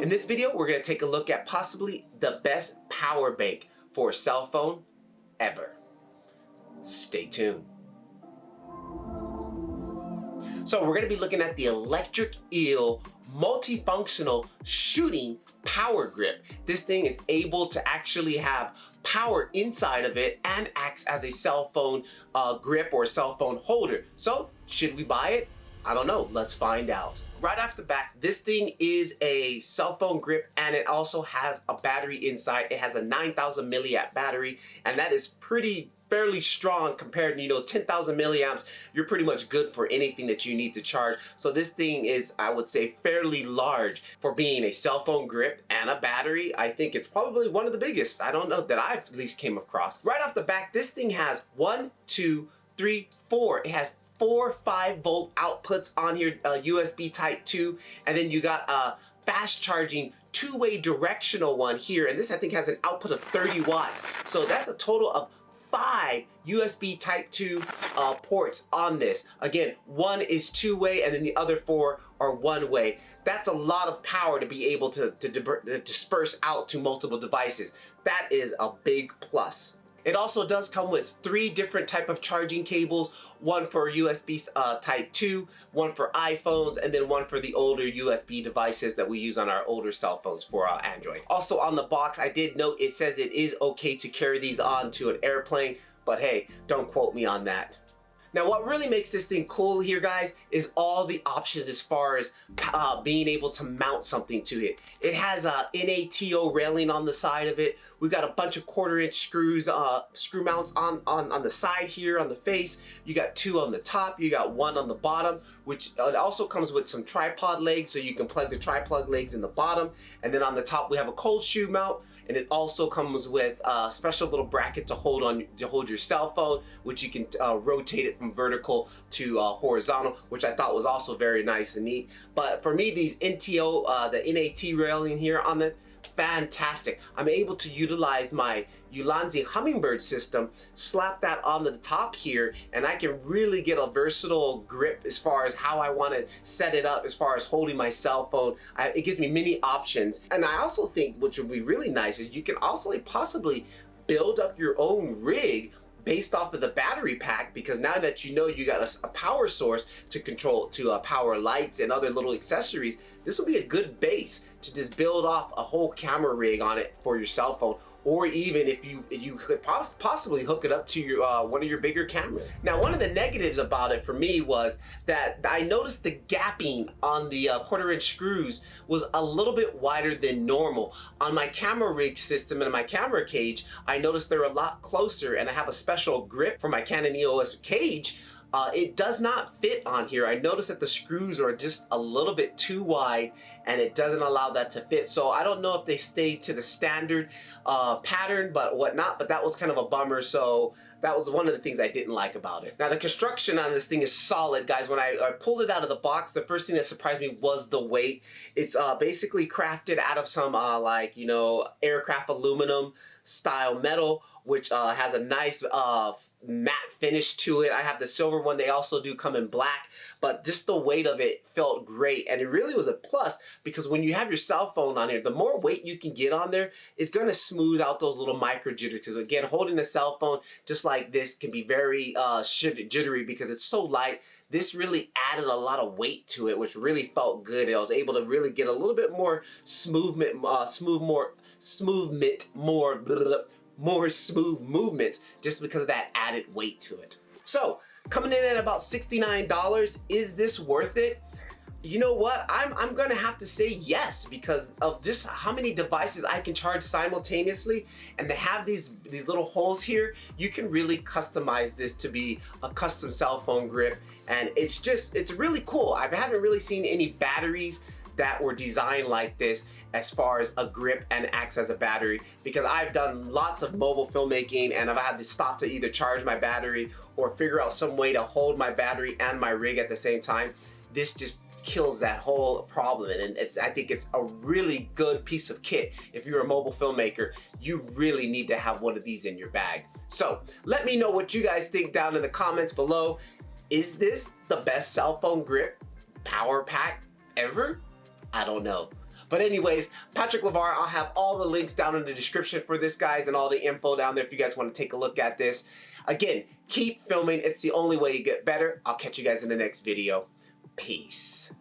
In this video, we're going to take a look at possibly the best power bank for a cell phone ever. Stay tuned. So we're going to be looking at the Electric Eel multifunctional shooting power grip. This thing is able to actually have power inside of it and acts as a cell phone grip or cell phone holder. So should we buy it? I don't know. Let's find out. Right off the bat, this thing is a cell phone grip and it also has a battery inside. It has a 9,000 milliamp battery, and that is fairly strong compared to, 10,000 milliamps. You're pretty much good for anything that you need to charge. So this thing is, I would say, fairly large for being a cell phone grip and a battery. I think it's probably one of the biggest, I don't know, that I've at least came across. Right off the bat, this thing has 1, 2, 3, 4. It has 4 5-volt outputs on here, USB type 2, and then you got a fast charging two-way directional one here, and this I think has an output of 30 watts. So that's a total of 5 USB type 2 ports on this. Again, one is two-way and then the other 4 are one-way. That's a lot of power to be able to disperse out to multiple devices. That is a big plus. It also does come with 3 different type of charging cables, one for USB type 2, one for iPhones, and then one for the older USB devices that we use on our older cell phones for Android. Also on the box, I did note it says it is okay to carry these on to an airplane, but hey, don't quote me on that. Now, what really makes this thing cool here, guys, is all the options as far as being able to mount something to it. It has a NATO railing on the side of it. We've got a bunch of 1/4-inch screws, screw mounts on the side here, on the face. You got 2 on the top, you got 1 on the bottom, which it also comes with some tripod legs, so you can plug the tripod legs in the bottom. And then on the top, we have a cold shoe mount. And it also comes with a special little bracket to hold your cell phone, which you can rotate it from vertical to horizontal, which I thought was also very nice and neat. But for me, these NTO, the NAT railing here on the fantastic. I'm able to utilize my Ulanzi Hummingbird system, slap that on the top here, and I can really get a versatile grip as far as how I want to set it up as far as holding my cell phone. It gives me many options. And I also think, which would be really nice, is you can also possibly build up your own rig based off of the battery pack, because now that you know you got a power source to control, to power lights and other little accessories, this will be a good base to just build off a whole camera rig on it for your cell phone, or even if you could possibly hook it up to your one of your bigger cameras. Now, one of the negatives about it for me was that I noticed the gapping on the 1/4-inch screws was a little bit wider than normal. On my camera rig system and my camera cage, I noticed they're a lot closer, and I have a special grip for my Canon EOS cage. It does not fit on here. I noticed that the screws are just a little bit too wide and it doesn't allow that to fit. So I don't know if they stayed to the standard pattern but whatnot, but that was kind of a bummer. So that was one of the things I didn't like about it. Now, the construction on this thing is solid, guys. When I pulled it out of the box, the first thing that surprised me was the weight. It's basically crafted out of some aircraft aluminum style metal, which has a nice matte finish to it. I have the silver one. They also do come in black, but just the weight of it felt great. And it really was a plus, because when you have your cell phone on here, the more weight you can get on there is going to smooth out those little micro jitters. Again, holding a cell phone just like this can be very jittery because it's so light. This really added a lot of weight to it, which really felt good. I was able to really get a little bit more smooth movements just because of that added weight to it. So coming in at about $69, is this worth it? You know what? I'm gonna have to say yes, because of just how many devices I can charge simultaneously, and to have these little holes here, you can really customize this to be a custom cell phone grip, and it's really cool. I haven't really seen any batteries that were designed like this as far as a grip and acts as a battery, because I've done lots of mobile filmmaking and I've had to stop to either charge my battery or figure out some way to hold my battery and my rig at the same time. This just kills that whole problem, and I think it's a really good piece of kit. If you're a mobile filmmaker, you really need to have one of these in your bag. So let me know what you guys think down in the comments below. Is this the best cell phone grip power pack ever? I don't know. But anyways, Patrick LeVar, I'll have all the links down in the description for this, guys, and all the info down there if you guys want to take a look at this. Again, keep filming. It's the only way you get better. I'll catch you guys in the next video. Peace.